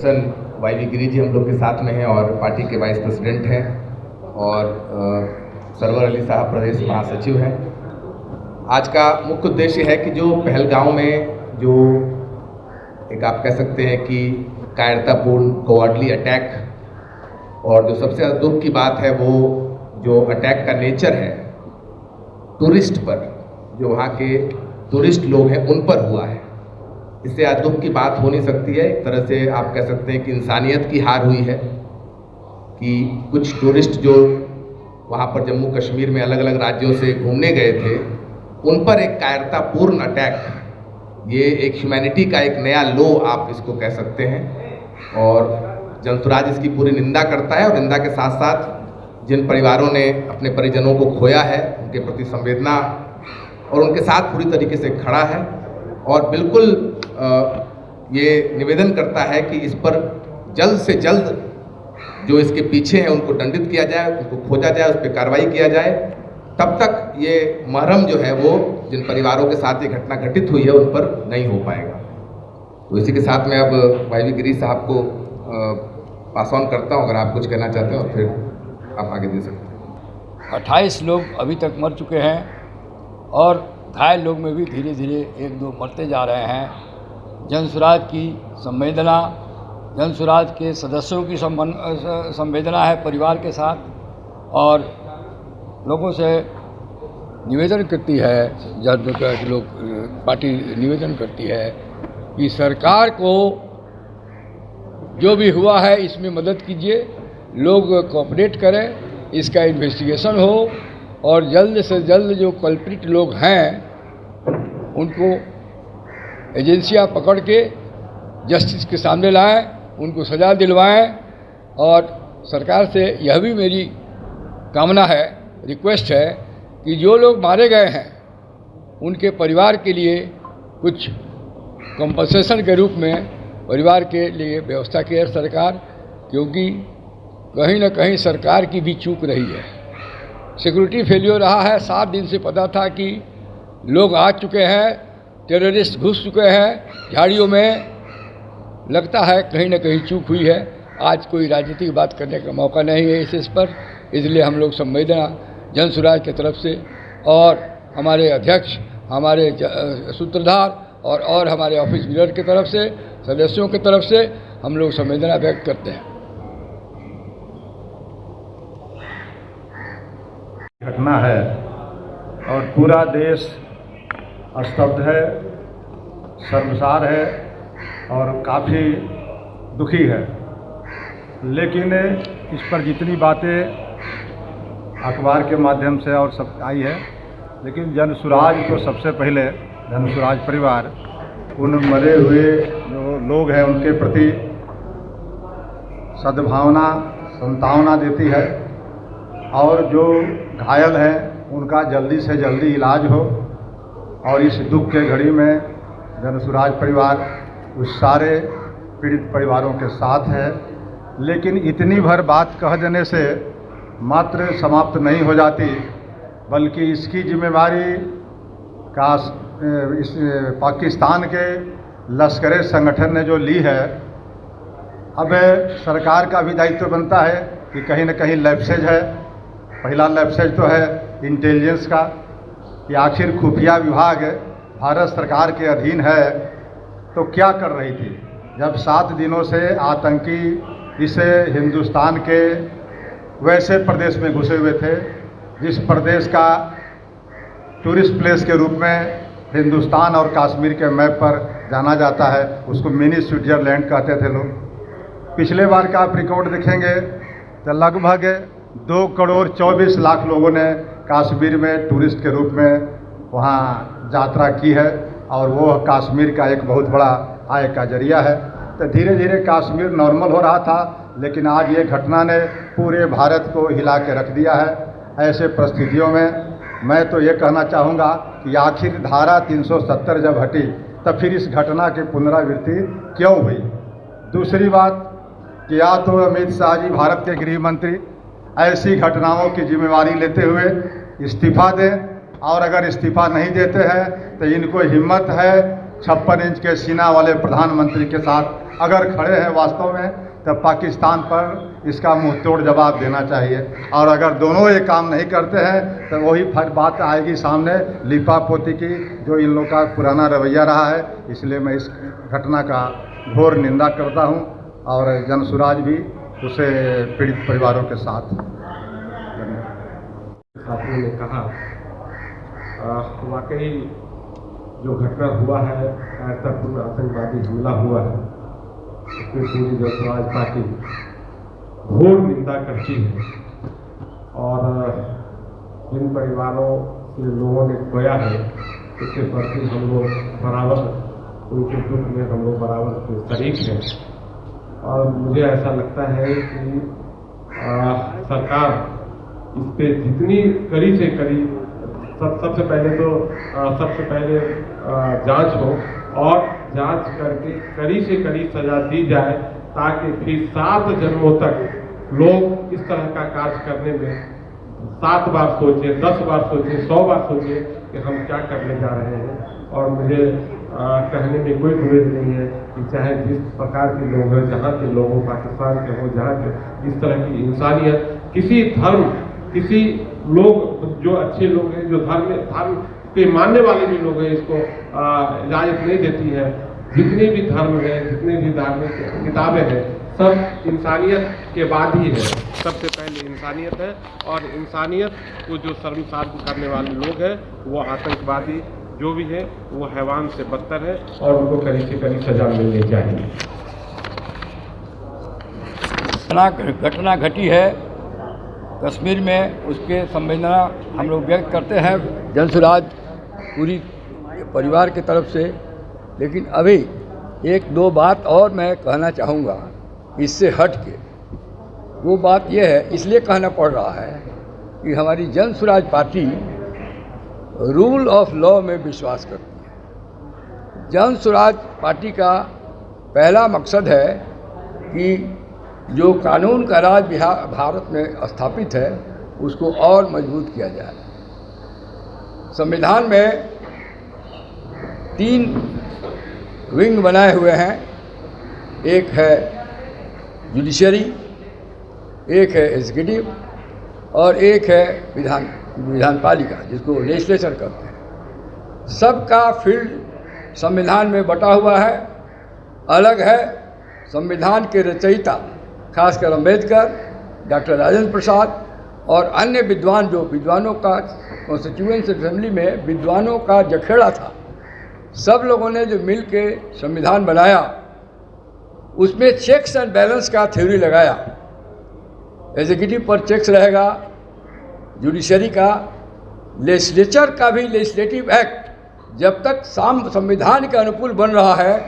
Chairperson Y Giri ji हम लोग के साथ में हैं और पार्टी के वाइस प्रेसिडेंट हैं और सरवर अली साहब प्रदेश महासचिव हैं। आज का मुख्य उद्देश्य है कि जो पहलगांव में जो एक आप कह सकते हैं कि कायरतापूर्ण कोवर्डली अटैक, और जो सबसे ज़्यादा दुख की बात है वो जो अटैक का नेचर है टूरिस्ट पर, जो वहाँ के टूरिस्ट लोग हैं उन पर हुआ है। इससे आज दुख की बात हो नहीं सकती है। एक तरह से आप कह सकते हैं कि इंसानियत की हार हुई है कि कुछ टूरिस्ट जो वहाँ पर जम्मू कश्मीर में अलग अलग राज्यों से घूमने गए थे उन पर एक कायरतापूर्ण अटैक, ये एक ह्यूमैनिटी का एक नया लो आप इसको कह सकते हैं। और जनसुराज इसकी पूरी निंदा करता है और निंदा के साथ साथ जिन परिवारों ने अपने परिजनों को खोया है उनके प्रति संवेदना और उनके साथ पूरी तरीके से खड़ा है और बिल्कुल ये निवेदन करता है कि इस पर जल्द से जल्द जो इसके पीछे हैं उनको दंडित किया जाए, उनको खोजा जाए, उस पर कार्रवाई किया जाए। तब तक ये मरहम जो है वो जिन परिवारों के साथ ये घटना घटित हुई है उन पर नहीं हो पाएगा। तो इसी के साथ मैं अब वाई गिरी साहब को पास ऑन करता हूँ, अगर आप कुछ कहना चाहते हो और फिर आप आगे दे सकते हैं। 28 लोग अभी तक मर चुके हैं और घायल लोग में भी धीरे धीरे 1-2 मरते जा रहे हैं। जनसुराज की संवेदना, जनसुराज के सदस्यों की संवेदना है परिवार के साथ, और लोगों से निवेदन करती है, लोग पार्टी निवेदन करती है कि सरकार को जो भी हुआ है इसमें मदद कीजिए, लोग कोऑपरेट करें, इसका इन्वेस्टिगेशन हो और जल्द से जल्द जो कल्प्रिट लोग हैं उनको एजेंसियां पकड़ के जस्टिस के सामने लाएं, उनको सज़ा दिलवाएं। और सरकार से यह भी मेरी कामना है, रिक्वेस्ट है कि जो लोग मारे गए हैं उनके परिवार के लिए कुछ कंपनसेशन के रूप में परिवार के लिए व्यवस्था करे सरकार, क्योंकि कहीं न कहीं सरकार की भी चूक रही है। सिक्योरिटी फेलियर रहा है। 7 दिन से पता था कि लोग आ चुके हैं, टेररिस्ट घुस चुके हैं झाड़ियों में, लगता है कहीं न कहीं चूक हुई है। आज कोई राजनीतिक बात करने का मौका नहीं है इस पर, इसलिए हम लोग संवेदना जनसुराज की तरफ से और हमारे अध्यक्ष, हमारे सूत्रधार और हमारे ऑफिस लीडर की तरफ से, सदस्यों की तरफ से हम लोग संवेदना व्यक्त करते हैं। घटना है और पूरा देश स्तब्ध है, शर्मसार है और काफ़ी दुखी है। लेकिन इस पर जितनी बातें अखबार के माध्यम से और सब आई है, लेकिन जनसुराज तो सबसे पहले जनसुराज परिवार उन मरे हुए जो लोग हैं उनके प्रति सद्भावना, संतावना देती है और जो घायल हैं उनका जल्दी से जल्दी इलाज हो। और इस दुख के घड़ी में जनसुराज परिवार उस सारे पीड़ित परिवारों के साथ है। लेकिन इतनी भर बात कह देने से मात्र समाप्त नहीं हो जाती, बल्कि इसकी जिम्मेवारी इस पाकिस्तान के लश्कर संगठन ने जो ली है। अब सरकार का भी दायित्व बनता है कि कहीं न कहीं लैप्सेज है। पहला लैप्सेज तो है इंटेलिजेंस का, कि आखिर खुफिया विभाग भारत सरकार के अधीन है तो क्या कर रही थी, जब 7 दिनों से आतंकी इस हिंदुस्तान के वैसे प्रदेश में घुसे हुए थे जिस प्रदेश का टूरिस्ट प्लेस के रूप में हिंदुस्तान और कश्मीर के मैप पर जाना जाता है। उसको मिनी स्विट्जरलैंड कहते थे लोग। पिछले बार का आप रिकॉर्ड देखेंगे तो लगभग 2 करोड़ 24 लाख लोगों ने कश्मीर में टूरिस्ट के रूप में वहाँ यात्रा की है और वो कश्मीर का एक बहुत बड़ा आय का जरिया है। तो धीरे धीरे कश्मीर नॉर्मल हो रहा था, लेकिन आज ये घटना ने पूरे भारत को हिला के रख दिया है। ऐसे परिस्थितियों में मैं तो ये कहना चाहूँगा कि आखिर धारा 370 जब हटी तब फिर इस घटना की पुनरावृत्ति क्यों हुई। दूसरी बात कि या तो अमित शाह जी भारत के गृह मंत्री ऐसी घटनाओं की जिम्मेवारी लेते हुए इस्तीफा दें, और अगर इस्तीफा नहीं देते हैं तो इनको हिम्मत है 56 इंच के सीना वाले प्रधानमंत्री के साथ अगर खड़े हैं वास्तव में, तब पाकिस्तान पर इसका मुंह तोड़ जवाब देना चाहिए। और अगर दोनों ये काम नहीं करते हैं तो वही फिर बात आएगी सामने लिपापोती की, जो इन लोगों का पुराना रवैया रहा है। इसलिए मैं इस घटना का घोर निंदा करता हूं और जनसुराज भी उसे पीड़ित परिवारों के साथ। साथियों ने कहा वाकई जो घटना हुआ है, कायरतापूर्ण आतंकवादी हमला हुआ है, उसमें पूरी जनसुराज पार्टी घोर निंदा करती है और जिन परिवारों के लोगों ने खोया है उसके प्रति हम लोग बराबर उनके दुख में हम लोग बराबर शरीक हैं। और मुझे ऐसा लगता है कि सरकार इस पे जितनी कड़ी से कड़ी सबसे पहले जांच हो और जांच करके कड़ी से कड़ी सजा दी जाए, ताकि फिर 7 जन्मों तक लोग इस तरह का कार्य करने में 7 बार सोचें, 10 बार सोचें, 100 बार सोचें कि हम क्या करने जा रहे हैं। और मुझे कहने में कोई गुरेज नहीं है कि चाहे जिस प्रकार के लोग हैं, जहाँ के लोग हों, पाकिस्तान के हों, जहाँ के इस तरह की इंसानियत, किसी धर्म, किसी लोग जो अच्छे लोग हैं, जो धर्म के मानने वाले भी लोग हैं, इसको इजाज़त नहीं देती है। जितने भी धर्म हैं, जितने भी धार्मिक किताबें हैं, सब इंसानियत के बाद ही है। सबसे पहले इंसानियत है और इंसानियत को जो शर्मसार करने वाले लोग हैं वो आतंकवादी जो भी है वो हैवान से बदतर है और उनको कड़ी से कड़ी सजा मिलनी चाहिए। घटना घटी है कश्मीर में, उसके संवेदना हम लोग व्यक्त करते हैं जनसुराज पूरी परिवार की तरफ से। लेकिन अभी 1-2 बात और मैं कहना चाहूँगा इससे हट के। वो बात ये है, इसलिए कहना पड़ रहा है कि हमारी Jan Suraaj party rule of law में विश्वास करती है। जनसुराज पार्टी का पहला मकसद है कि जो कानून का राज भारत में स्थापित है उसको और मजबूत किया जाए। संविधान में 3 विंग बनाए हुए हैं, एक है जुडिशरी, एक है एग्जीक्यूटिव और एक है विधानपालिका, जिसको लेजिस्लेचर कहते हैं। सबका फील्ड संविधान में बटा हुआ है, अलग है। संविधान के रचयिता खासकर अम्बेडकर, डॉक्टर राजेंद्र प्रसाद और अन्य विद्वान, जो विद्वानों का कॉन्स्टिट्यूएंट असेंबली में विद्वानों का जखेड़ा था, सब लोगों ने जो मिल के संविधान बनाया, उसमें चेक्स एंड बैलेंस का थ्योरी लगाया। एग्जीक्यूटिव पर चेक्स रहेगा, जुडिशरी का, लेजिस्लेचर का भी लेजिस्लेटिव एक्ट जब तक संविधान के अनुकूल बन रहा है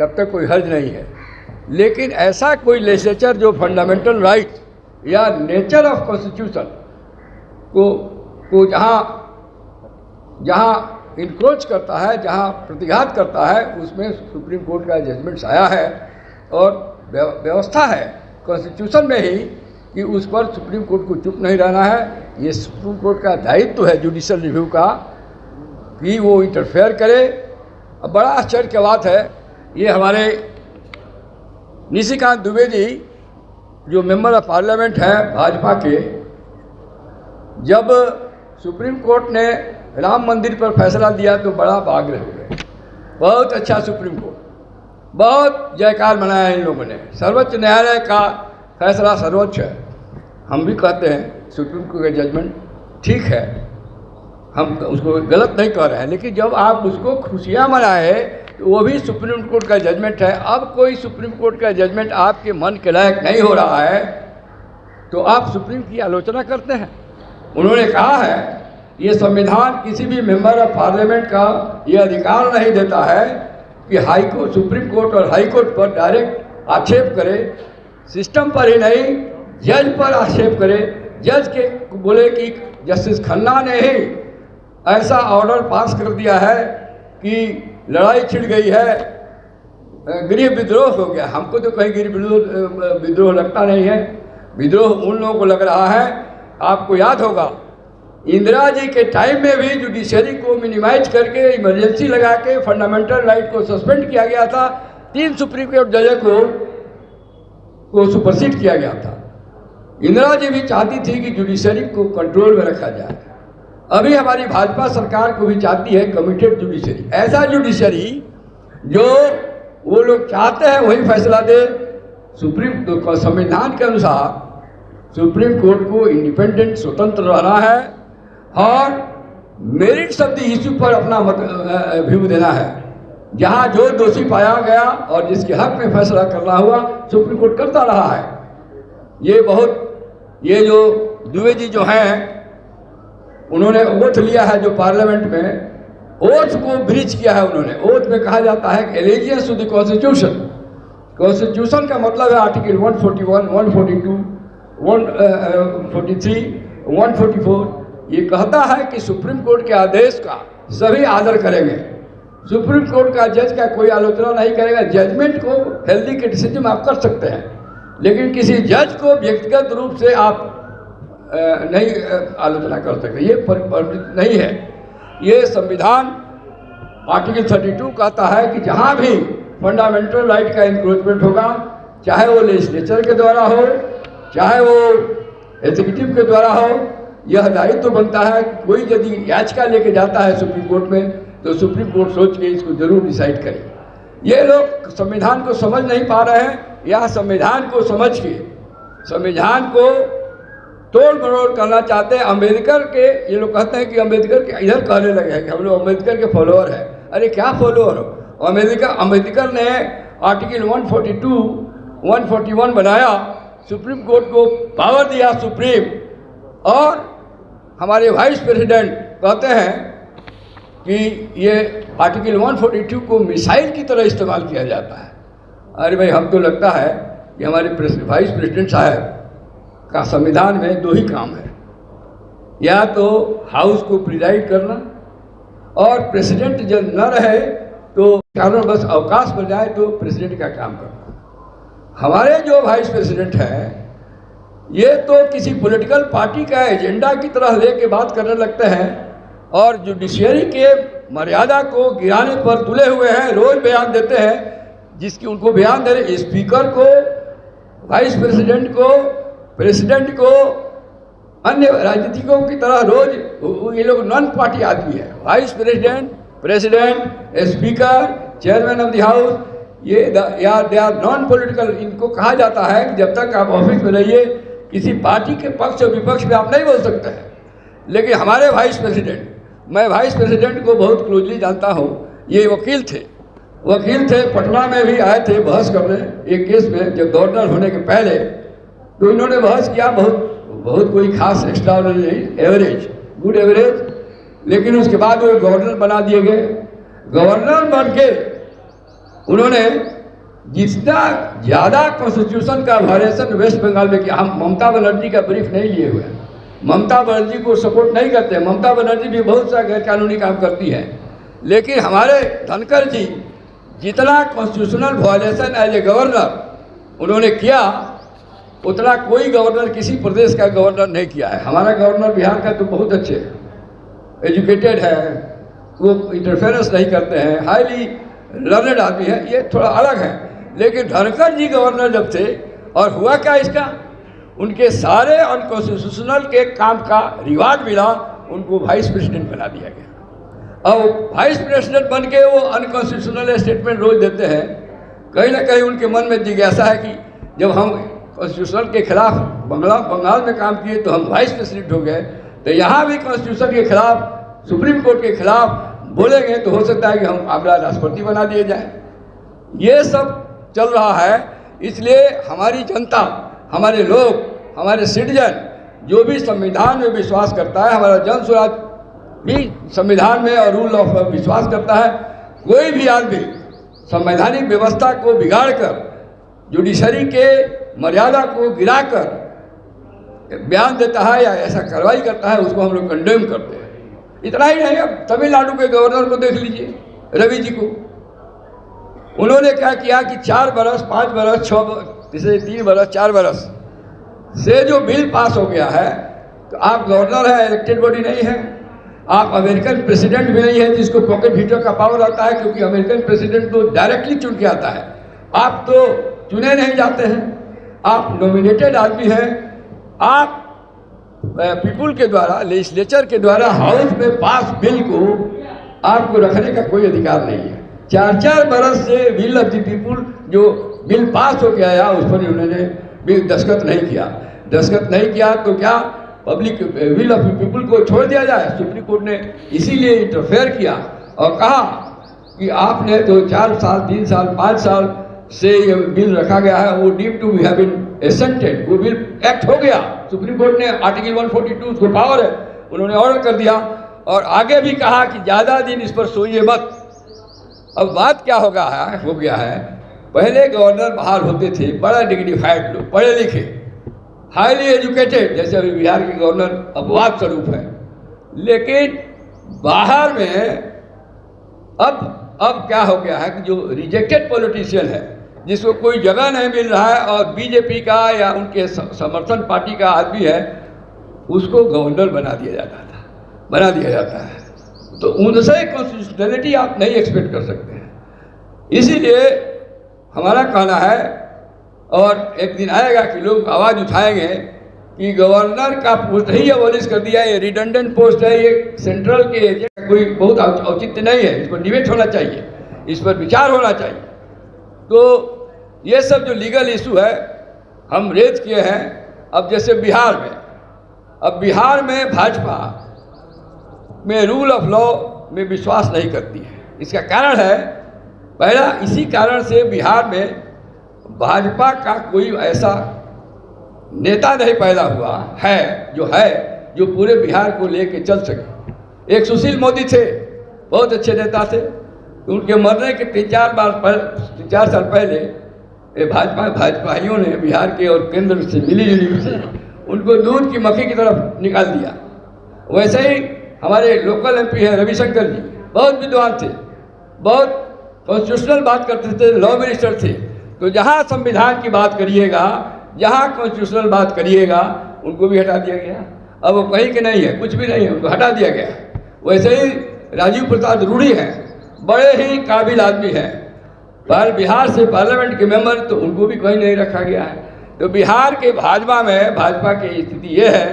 तब तक कोई हर्ज नहीं है। लेकिन ऐसा कोई लेजिस्लेचर जो फंडामेंटल राइट या नेचर ऑफ कॉन्स्टिट्यूशन को जहाँ इनक्रोच करता है, जहाँ प्रतिघात करता है, उसमें सुप्रीम कोर्ट का जजमेंट्स आया है और व्यवस्था है कॉन्स्टिट्यूशन में ही कि उस पर सुप्रीम कोर्ट को चुप नहीं रहना है। ये सुप्रीम कोर्ट का दायित्व है जुडिशल रिव्यू का कि वो इंटरफेयर करे। अब बड़ा आश्चर्य की बात है, ये हमारे निशिकांत दुबे जी जो मेंबर ऑफ पार्लियामेंट हैं भाजपा के, जब सुप्रीम कोर्ट ने राम मंदिर पर फैसला दिया तो बड़ा बाग्र हो गए। बहुत अच्छा सुप्रीम कोर्ट, बहुत जयकार मनाया इन लोगों ने। सर्वोच्च न्यायालय का फैसला सर्वोच्च है। हम भी कहते हैं सुप्रीम कोर्ट का जजमेंट ठीक है, हम उसको गलत नहीं कह रहे हैं, लेकिन जब आप उसको खुशियाँ मनाए तो वो भी सुप्रीम कोर्ट का जजमेंट है। अब कोई सुप्रीम कोर्ट का जजमेंट आपके मन के लायक नहीं हो रहा है तो आप सुप्रीम की आलोचना करते हैं। उन्होंने कहा है ये संविधान किसी भी मेंबर ऑफ पार्लियामेंट का ये अधिकार नहीं देता है कि हाई कोर्ट, सुप्रीम कोर्ट और हाई कोर्ट पर डायरेक्ट आक्षेप करे, सिस्टम पर ही नहीं जज पर आक्षेप करे। जज के बोले कि जस्टिस खन्ना ने ही ऐसा ऑर्डर पास कर दिया है कि लड़ाई छिड़ गई है, गृह विद्रोह हो गया। हमको तो कहीं गृह विद्रोह लगता नहीं है। विद्रोह उन लोगों को लग रहा है। आपको याद होगा इंदिरा जी के टाइम में भी जुडिशरी को मिनिमाइज करके इमरजेंसी लगा के फंडामेंटल राइट को सस्पेंड किया गया था। 3 सुप्रीम कोर्ट जज को सुपरसीड किया गया था। इंदिरा जी भी चाहती थी कि जुडिशरी को कंट्रोल में रखा जाए। अभी हमारी भाजपा सरकार को भी चाहती है कमिटेड जुडिशरी, ऐसा जुडिशरी जो वो लोग चाहते हैं वही फैसला दे। सुप्रीम संविधान के अनुसार सुप्रीम कोर्ट को इंडिपेंडेंट स्वतंत्र रहना है और मेरिट्स ऑफ द इश्यू पर अपना व्यू देना है। जहां जो दोषी पाया गया और जिसके हक में फैसला करना हुआ सुप्रीम कोर्ट करता रहा है। ये जो दुबे जी जो हैं उन्होंने ओथ लिया है जो पार्लियामेंट में, ओथ को ब्रीच किया है उन्होंने। ओथ में कहा जाता है कि allegiance to the constitution. Constitution का मतलब है आर्टिकल 141, 142, 143, 144। ये कहता है कि सुप्रीम कोर्ट के आदेश का सभी आदर करेंगे। सुप्रीम कोर्ट का जज का कोई आलोचना नहीं करेगा। जजमेंट को हेल्दी क्रिटिसिज्म आप कर सकते हैं, लेकिन किसी जज को व्यक्तिगत रूप से आप नहीं आलोचना कर सकते। ये परमिट नहीं है। ये संविधान आर्टिकल 32 कहता है कि जहाँ भी फंडामेंटल राइट का इंक्रोचमेंट होगा, चाहे वो लेजिस्लेचर के द्वारा हो, चाहे वो एग्जीक्यूटिव के द्वारा हो, यह दायित्व तो बनता है। कोई यदि याचिका लेके जाता है सुप्रीम कोर्ट में तो सुप्रीम कोर्ट सोच के इसको जरूर डिसाइड करे। ये लोग संविधान को समझ नहीं पा रहे हैं, या संविधान को समझ के संविधान को तोड़ मरोड़ करना चाहते हैं। अम्बेडकर के ये लोग कहते हैं कि अम्बेडकर के इधर कहने लगे हैं कि हम लोग अम्बेडकर के फॉलोअर हैं। अरे क्या फॉलोअर हो? अम्बेडकर ने आर्टिकल 142, 141 बनाया, सुप्रीम कोर्ट को पावर दिया सुप्रीम, और हमारे वाइस प्रेसिडेंट कहते हैं कि ये आर्टिकल 142 को मिसाइल की तरह इस्तेमाल किया जाता है। अरे भाई, हम तो लगता है कि हमारे वाइस प्रेसिडेंट साहब का संविधान में 2 ही काम है, या तो हाउस को प्रिजाइड करना, और प्रेसिडेंट जब न रहे तो कारण बस अवकाश बन जाए तो प्रेसिडेंट का काम करना। हमारे जो वाइस प्रेसिडेंट हैं ये तो किसी पॉलिटिकल पार्टी का एजेंडा की तरह लेके बात करने लगते हैं और जुडिशियरी के मर्यादा को गिराने पर तुले हुए हैं। रोज बयान देते हैं, जिसकी उनको बयान दे रहे स्पीकर को, वाइस प्रेसिडेंट को, प्रेसिडेंट को, अन्य राजनीतिकों की तरह रोज ये लोग नॉन पार्टी आदमी है। Vice president, president, speaker, chairman of the house, ये दे आर नॉन पॉलिटिकल। इनको कहा जाता है कि जब तक आप ऑफिस में रहिए किसी पार्टी के पक्ष और विपक्ष में आप नहीं बोल सकते हैं। लेकिन हमारे वाइस प्रेसिडेंट, मैं वाइस प्रेसिडेंट को बहुत क्लोजली जानता हूँ। ये वकील थे, पटना में भी आए थे बहस करने एक केस में, जब गवर्नर होने के पहले। तो इन्होंने बहस किया, बहुत कोई खास एक्स्ट्राऑर्डिनरी एवरेज, गुड एवरेज, लेकिन उसके बाद वो गवर्नर बना दिए गए। गवर्नर बन के उन्होंने जितना ज़्यादा कॉन्स्टिट्यूशन का वायलेशन वेस्ट बंगाल में किया। हम ममता बनर्जी का ब्रीफ नहीं लिए हुए हैं, ममता बनर्जी को सपोर्ट नहीं करते। ममता बनर्जी भी बहुत सा गैरकानूनी काम करती है, लेकिन हमारे धनखड़ जी जितना constitutional violation as a governor उन्होंने किया, उतना कोई गवर्नर किसी प्रदेश का गवर्नर नहीं किया है। हमारा गवर्नर बिहार का तो बहुत अच्छे है, एजुकेटेड है, वो इंटरफेरेंस नहीं करते हैं, हाईली लर्नेड आदमी है, ये थोड़ा अलग है। लेकिन धनखड़ जी गवर्नर जब थे, और हुआ क्या इसका, उनके सारे अनकॉन्स्टिट्यूशनल के काम का रिवार्ड मिला, उनको वाइस प्रेसिडेंट बना दिया गया। अब वाइस प्रेसिडेंट बन के वो अनकॉन्स्टिट्यूशनल स्टेटमेंट रोज देते हैं। कहीं ना कहीं उनके मन में जिज्ञासा है कि जब हम कॉन्स्टिट्यूशन के खिलाफ बंगाल में काम किए तो हम वाइस प्रेसिडेंट हो गए, तो यहाँ भी कॉन्स्टिट्यूशन के खिलाफ, सुप्रीम कोर्ट के खिलाफ बोलेंगे तो हो सकता है कि हम अगला राष्ट्रपति बना दिए जाएं। ये सब चल रहा है। इसलिए हमारी जनता, हमारे लोग, हमारे सिटीजन जो भी संविधान में विश्वास करता है, हमारा जन स्वराज भी संविधान में और रूल ऑफ विश्वास करता है। कोई भी आदमी संवैधानिक व्यवस्था को बिगाड़कर, जुडिशरी के मर्यादा को गिराकर बयान देता है या ऐसा कार्रवाई करता है, उसको हम लोग कंडेम करते हैं। इतना ही नहीं, अब तमिलनाडु के गवर्नर को देख लीजिए, रवि जी को। उन्होंने क्या किया कि 4 बरस, 5 बरस, 6 बरस, 3 बरस, 4 बरस से जो बिल पास हो गया है, तो आप गवर्नर है, इलेक्टेड बॉडी नहीं है। आप अमेरिकन प्रेसिडेंट भी नहीं है जिसको पॉकेट वीटो का पावर आता है, क्योंकि अमेरिकन प्रेसिडेंट तो डायरेक्टली चुन के आता है, आप तो चुने नहीं जाते हैं, आप नॉमिनेटेड आदमी हैं। आप पीपुल के द्वारा, लेजिस्लेचर के द्वारा हाउस में पास बिल को आपको रखने का कोई अधिकार नहीं है। 4-4 बरस से विल ऑफ द पीपुल जो बिल पास हो गया आया, उस पर उन्होंने बिल दस्तखत नहीं किया। दस्तखत नहीं किया तो क्या पब्लिक विल ऑफ पीपुल को छोड़ दिया जाए? सुप्रीम कोर्ट ने इसीलिए इंटरफेयर किया और कहा कि आपने तो 4 साल, 3 साल, 5 साल से ये बिल रखा गया है, वो डीम टू हैव बीन एसेंटेड, वो बिल एक्ट हो गया। सुप्रीम कोर्ट ने आर्टिकल 142 उसको पावर है, उन्होंने ऑर्डर कर दिया और आगे भी कहा कि ज़्यादा दिन इस पर सोइए मत। अब बात क्या हो गया है, पहले गवर्नर बाहर होते थे बड़ा डिग्निफाइड लोग, पढ़े लिखे, हाईली एजुकेटेड, जैसे अभी बिहार के गवर्नर अपवाद स्वरूप है, लेकिन बाहर में अब क्या हो गया है कि जो रिजेक्टेड पॉलिटिशियन है, जिसको कोई जगह नहीं मिल रहा है और बीजेपी का या उनके समर्थन पार्टी का आदमी है, उसको गवर्नर बना दिया जाता है। तो उनसे कॉन्स्टिट्यूशनलिटी आप नहीं एक्सपेक्ट कर सकते हैं। इसीलिए हमारा कहना है, और एक दिन आएगा कि लोग आवाज़ उठाएंगे कि गवर्नर का पोस्ट ही अबॉलिश कर दिया, ये रिडंडेंट पोस्ट है, ये सेंट्रल के एजेंट कोई बहुत औचित्य नहीं है, इस पर डिबेट होना चाहिए, इस पर विचार होना चाहिए। तो ये सब जो लीगल इशू है हम रेज किए हैं। अब जैसे बिहार में भाजपा में रूल ऑफ लॉ में विश्वास नहीं करती है। इसका कारण है, पहला इसी कारण से बिहार में भाजपा का कोई ऐसा नेता नहीं पैदा हुआ है जो पूरे बिहार को लेके चल सके। एक सुशील मोदी थे, बहुत अच्छे नेता थे, उनके मरने के 3-4 साल पहले भाजपाइयों ने बिहार के और केंद्र से मिली से उनको दूध की मक्खी की तरफ निकाल दिया। वैसे ही हमारे लोकल एमपी हैं रविशंकर जी, बहुत विद्वान थे, बहुत कॉन्स्टिट्यूशनल बात करते थे, लॉ मिनिस्टर थे। तो जहाँ संविधान की बात करिएगा, जहाँ कॉन्स्टिट्यूशनल बात करिएगा, उनको भी हटा दिया गया। अब वो कहीं के नहीं है, कुछ भी नहीं है, उनको हटा दिया गया। वैसे ही राजीव प्रसाद रूढ़ी हैं, बड़े ही काबिल आदमी हैं, पर बिहार से पार्लियामेंट के मेंबर, तो उनको भी कहीं नहीं रखा गया है। तो बिहार के भाजपा की स्थिति ये है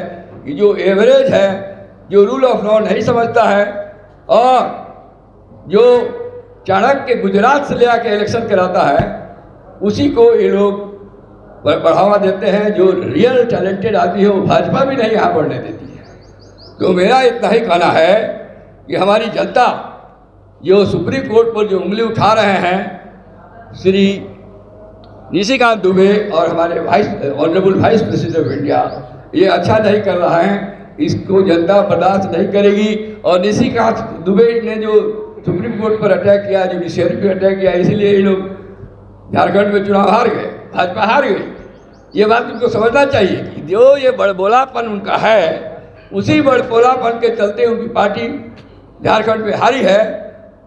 कि जो एवरेज है, जो रूल ऑफ लॉ नहीं समझता है, और जो चाणक्य गुजरात से ले आके इलेक्शन कराता है, उसी को ये लोग बढ़ावा देते हैं। जो रियल टैलेंटेड आदमी है वो भाजपा भी नहीं यहाँ बढ़ने देती है। तो मेरा इतना ही कहना है कि हमारी जनता जो सुप्रीम कोर्ट पर जो उंगली उठा रहे हैं श्री निशिकांत दुबे और हमारे honourable vice president of India, ये अच्छा नहीं कर रहा है, इसको जनता बर्दाश्त नहीं करेगी। और निशिकांत दुबे ने जो सुप्रीम कोर्ट पर अटैक किया, जुडिशरी पर अटैक किया, इसीलिए ये लोग झारखंड में चुनाव हार गए, भाजपा हार गई। ये बात उनको समझना चाहिए कि जो ये बड़बोलापन उनका है, उसी बड़बोलापन के चलते उनकी पार्टी झारखंड में हारी है।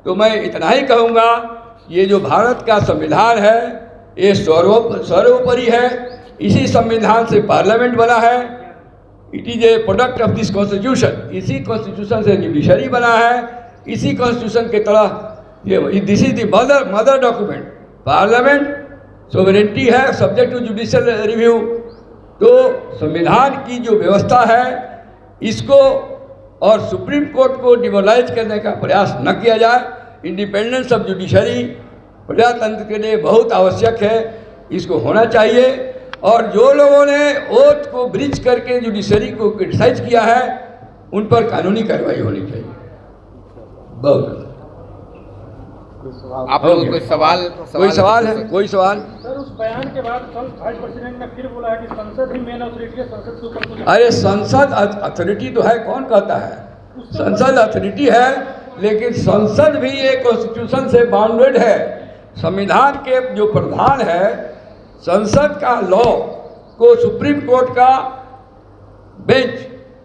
तो मैं इतना ही कहूँगा, ये जो भारत का संविधान है ये सर्वोपरि है। इसी संविधान से पार्लियामेंट बना है, it is a product of this constitution. इसी कॉन्स्टिट्यूशन से जुडिशरी बना है, इसी कॉन्स्टिट्यूशन के तरह this is the mother document. Parliament sovereignty है, सब्जेक्ट टू जुडिशियल रिव्यू। तो संविधान की जो व्यवस्था है, इसको और सुप्रीम कोर्ट को डिमोलाइज करने का प्रयास न किया जाए। इंडिपेंडेंस ऑफ जुडिशरी प्रजातंत्र के लिए बहुत आवश्यक है, इसको होना चाहिए। और जो लोगों ने ओथ को ब्रीच करके जुडिशरी को क्रिटिसाइज किया है, उन पर कानूनी कार्रवाई होनी चाहिए। बहुत आप लोग कोई सवाल है? कोई सवाल? सर, उस बयान के बाद कल वाइस प्रेसिडेंट ने फिर बोला है कि संसद ही मेन अथॉरिटी है, संसद के ऊपर कुछ। अरे संसद अथॉरिटी तो है, कौन कहता है? संसद अथॉरिटी है, लेकिन संसद भी एक कॉन्स्टिट्यूशन से बाउंडेड है। संविधान के जो प्रधान है, संसद का लॉ को सुप्रीम कोर्ट का बेंच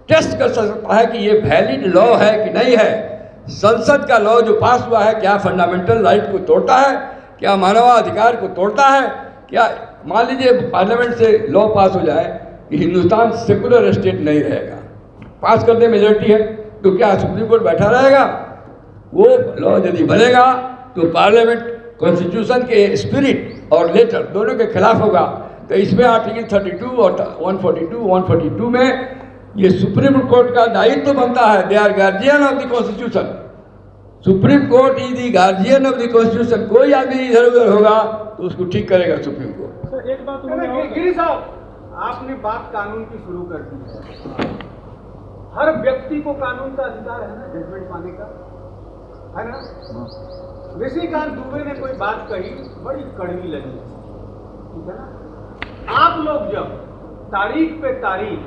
टेस्ट कर सकता है कि ये वैलिड लॉ है कि नहीं है। संसद का लॉ जो पास हुआ है, क्या फंडामेंटल राइट को तोड़ता है, क्या मानवाधिकार को तोड़ता है? क्या मान लीजिए पार्लियामेंट से लॉ पास हो जाए कि हिंदुस्तान सेकुलर स्टेट नहीं रहेगा, पास करने मेजोरिटी है, तो क्या सुप्रीम कोर्ट बैठा रहेगा? वो लॉ यदि बनेगा तो पार्लियामेंट कॉन्स्टिट्यूशन के स्पिरिट और लेटर दोनों के खिलाफ होगा। तो इसमें आर्टिकल 32 और 142 में ये सुप्रीम कोर्ट का दायित्व बनता है। They are guardian of the constitution. Supreme court is the guardian of the constitution. कोई आदमी इधर उधर होगा तो उसको ठीक करेगा सुप्रीम कोर्ट। सर एक बात गिरी साहब, आपने बात कानून की शुरू कर दी है। हर व्यक्ति को कानून का अधिकार है ना जजमेंट पाने का, है ना? ऋषिकांत दुबे ने कोई बात कही, बड़ी कड़वी लगी, ठीक है ना? आप लोग जब तारीख पे तारीख,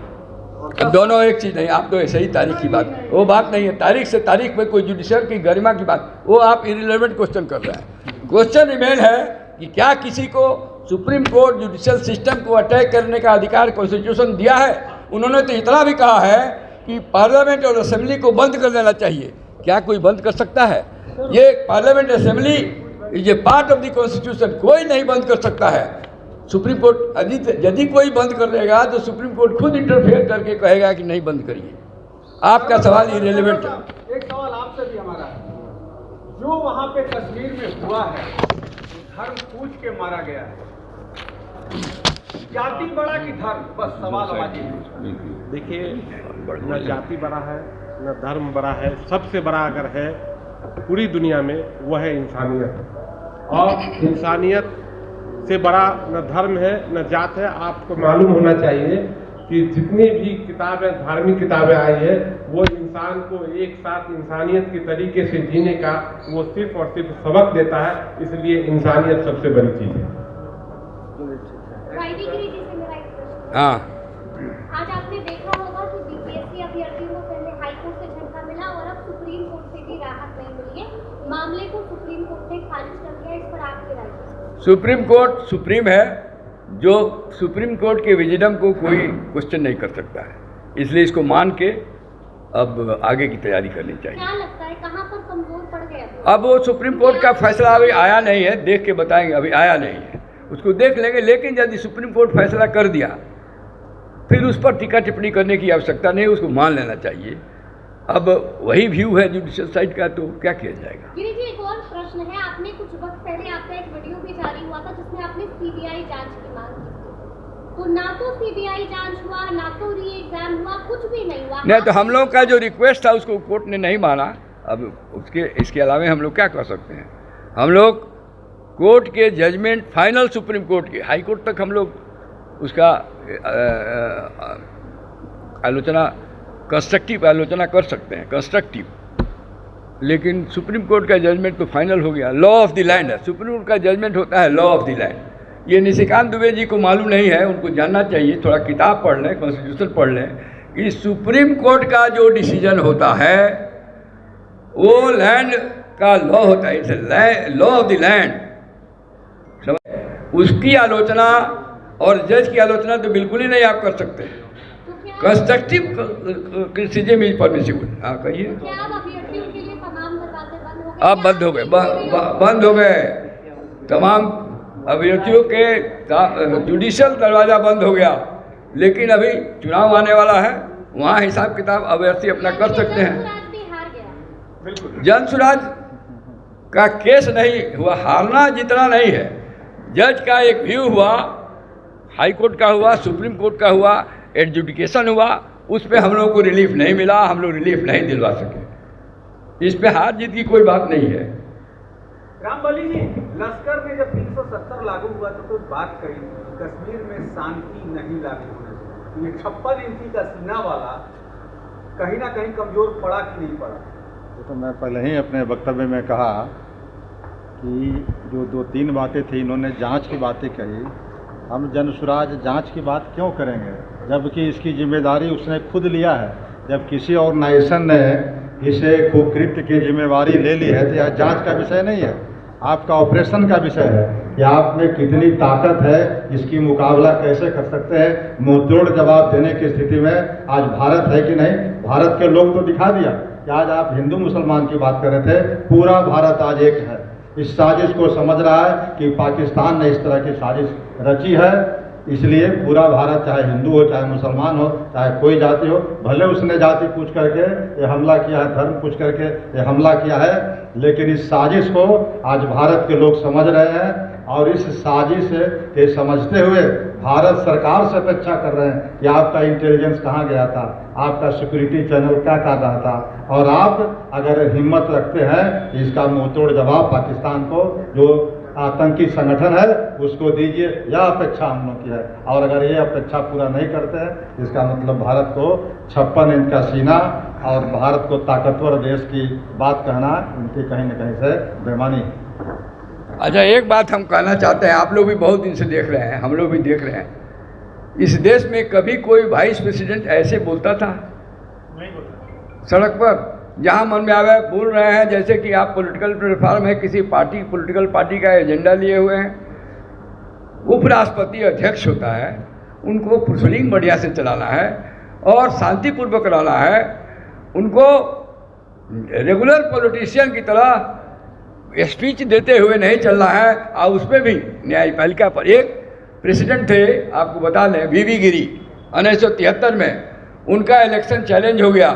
दोनों एक चीज नहीं, आप तो ऐसे ही तारीख की बात, वो बात नहीं है। तारीख से तारीख में कोई जुडिशल की गरिमा की बात, वो आप इरिलेवेंट क्वेश्चन कर रहे हैं। क्वेश्चन रिमेन है कि क्या किसी को सुप्रीम कोर्ट जुडिशल सिस्टम को अटैक करने का अधिकार कॉन्स्टिट्यूशन दिया है? उन्होंने तो इतना भी कहा है कि पार्लियामेंट और असेंबली को बंद कर देना चाहिए। क्या कोई बंद कर सकता है? ये पार्लियामेंट असेंबली ये पार्ट ऑफ द कॉन्स्टिट्यूशन, कोई नहीं बंद कर सकता है। सुप्रीम कोर्ट यदि कोई बंद कर देगा तो सुप्रीम कोर्ट खुद इंटरफेयर करके कहेगा कि नहीं बंद करिए। आपका सवाल इरेलेवेंट है। एक सवाल आपसे भी हमारा है, जो वहां पे कश्मीर में हुआ है, धर्म पूछ के मारा गया है, जाति बड़ा कि धर्म? बस सवाल आवाज़। देखिए, न जाति बड़ा है न धर्म बड़ा है, सबसे बड़ा अगर है पूरी दुनिया में वह है इंसानियत। और इंसानियत से बड़ा न धर्म है न जात है। आपको मालूम होना चाहिए कि जितनी भी किताबें, धार्मिक किताबें आई है, वो इंसान को एक साथ इंसानियत के तरीके से जीने का वो सिर्फ और सिर्फ सबक देता है। इसलिए इंसानियत सबसे बड़ी चीज़ है। हाँ, आज आपने देखा होगा कि बीपीएससी अभ्यर्थियों को पहले हाई कोर्ट से झटका मिला और अब सुप्रीम कोर्ट से भी राहत नहीं मिली है। मामले को सुप्रीम कोर्ट ने खारिज कर दिया, इस पर आपकी राय? सुप्रीम कोर्ट सुप्रीम है, जो सुप्रीम कोर्ट के विजडम को कोई क्वेश्चन नहीं कर सकता है, इसलिए इसको मान के अब आगे की तैयारी करनी चाहिए। क्या लगता है कहाँ पर कमजोर पड़ गया? अब वो सुप्रीम कोर्ट का फैसला अभी आया नहीं है, देख के बताएंगे, अभी आया नहीं है, उसको देख लेंगे। लेकिन यदि सुप्रीम कोर्ट फैसला कर दिया फिर उस पर टीका टिप्पणी करने की आवश्यकता नहीं, उसको मान लेना चाहिए। अब वही व्यू है जुडिशियल साइड का, तो क्या किया जाएगा? गिरी जी, एक और प्रश्न है। आपने कुछ वक्त पहले आपका एक वीडियो भी जारी हुआ था जिसमें आपने सीबीआई जांच की मांग की थी, तो ना तो सीबीआई जांच हुआ, ना तो री एग्जाम हुआ, कुछ भी नहीं हुआ। नहीं, तो हम लोग का जो रिक्वेस्ट था उसको कोर्ट ने नहीं माना। अब इसके अलावा हम लोग क्या कर सकते हैं? हम लोग कोर्ट के जजमेंट, फाइनल सुप्रीम कोर्ट के, हाई कोर्ट तक हम लोग उसका आलोचना, कंस्ट्रक्टिव आलोचना कर सकते हैं, कंस्ट्रक्टिव। लेकिन सुप्रीम कोर्ट का जजमेंट तो फाइनल हो गया, लॉ ऑफ द लैंड है। सुप्रीम कोर्ट का जजमेंट होता है लॉ ऑफ द लैंड। ये निशिकांत दुबे जी को मालूम नहीं है, उनको जानना चाहिए, थोड़ा किताब पढ़ लें, कॉन्स्टिट्यूशन पढ़ लें कि सुप्रीम कोर्ट का जो डिसीजन होता है वो लैंड का लॉ होता है, it's law of the land. उसकी आलोचना और जज की आलोचना तो बिल्कुल ही नहीं आप कर सकते। Constructive criticism is permissible. हाँ, कहिए। अब बंद हो गए, बंद हो गए तमाम अभ्यर्थियों के, जुडिशियल दरवाज़ा बंद हो गया। लेकिन अभी चुनाव आने वाला है, वहाँ हिसाब किताब अभ्यर्थी अपना कर सकते हैं। जनसुराज का केस नहीं हुआ, हारना जितना नहीं है। जज का एक व्यू हुआ, हाई कोर्ट का हुआ, सुप्रीम कोर्ट का हुआ, एडजुडिकेशन हुआ, उस पे हम लोगों को रिलीफ नहीं मिला, हम लोग रिलीफ नहीं दिलवा सके। इस पे हार जीत की कोई बात नहीं है। रामबली जी, लश्कर में जब 370 लागू हुआ तो कोई बात कही कश्मीर में शांति नहीं लागू होने से, ये 56 इंची का सीना वाला कहीं ना कहीं कमजोर पड़ा कि नहीं पड़ा? तो मैं पहले ही अपने वक्तव्य में कहा कि जो 2-3 बातें थी, इन्होंने जांच की बातें कही। हम जनसुराज जांच की बात क्यों करेंगे जबकि इसकी जिम्मेदारी उसने खुद लिया है? जब किसी ऑर्गेनाइजेशन ने इसे कुकृत्य की जिम्मेवारी ले ली है तो यह जांच का विषय नहीं है, आपका ऑपरेशन का विषय है कि आप में कितनी ताकत है, इसकी मुकाबला कैसे कर सकते हैं। मुंहतोड़ जवाब देने की स्थिति में आज भारत है कि नहीं? भारत के लोग तो दिखा दिया कि आज आप हिंदू मुसलमान की बात कर रहे थे, पूरा भारत आज एक है। इस साजिश को समझ रहा है कि पाकिस्तान ने इस तरह की साजिश रची है। इसलिए पूरा भारत, चाहे हिंदू हो, चाहे मुसलमान हो, चाहे कोई जाति हो, भले उसने जाति पूछ करके ये हमला किया है, धर्म पूछ करके ये हमला किया है, लेकिन इस साजिश को आज भारत के लोग समझ रहे हैं और इस साजिश के समझते हुए भारत सरकार से अपेक्षा कर रहे हैं कि आपका इंटेलिजेंस कहाँ गया था, आपका सिक्योरिटी चैनल क्या कर रहा था, और आप अगर हिम्मत रखते हैं इसका मुंहतोड़ जवाब पाकिस्तान को, जो आतंकी संगठन है, उसको दीजिए। यह अपेक्षा हम लोग की है, और अगर ये अपेक्षा पूरा नहीं करते हैं इसका मतलब भारत को 56 इंच का सीना और भारत को ताकतवर देश की बात कहना उनकी कहीं न कहीं से बेईमानी है। अच्छा, एक बात हम कहना चाहते हैं, आप लोग भी बहुत दिन से देख रहे हैं, हम लोग भी देख रहे हैं, इस देश में कभी कोई वाइस प्रेसिडेंट ऐसे बोलता था? नहीं बोलता। सड़क पर जहाँ मन में आवे बोल रहे हैं, जैसे कि आप पॉलिटिकल प्लेटफॉर्म है, किसी पार्टी पॉलिटिकल पार्टी का एजेंडा लिए हुए हैं। उपराष्ट्रपति अध्यक्ष होता है, उनको प्रोसीडिंग बढ़िया से चलाना है और शांतिपूर्वक रहना है, उनको रेगुलर पॉलिटिशियन की तरह स्पीच देते हुए नहीं चलना है। और उसमें भी न्यायपालिका पर एक प्रेसिडेंट थे, आपको बता दें, वीवी गिरी, 1973 में उनका इलेक्शन चैलेंज हो गया।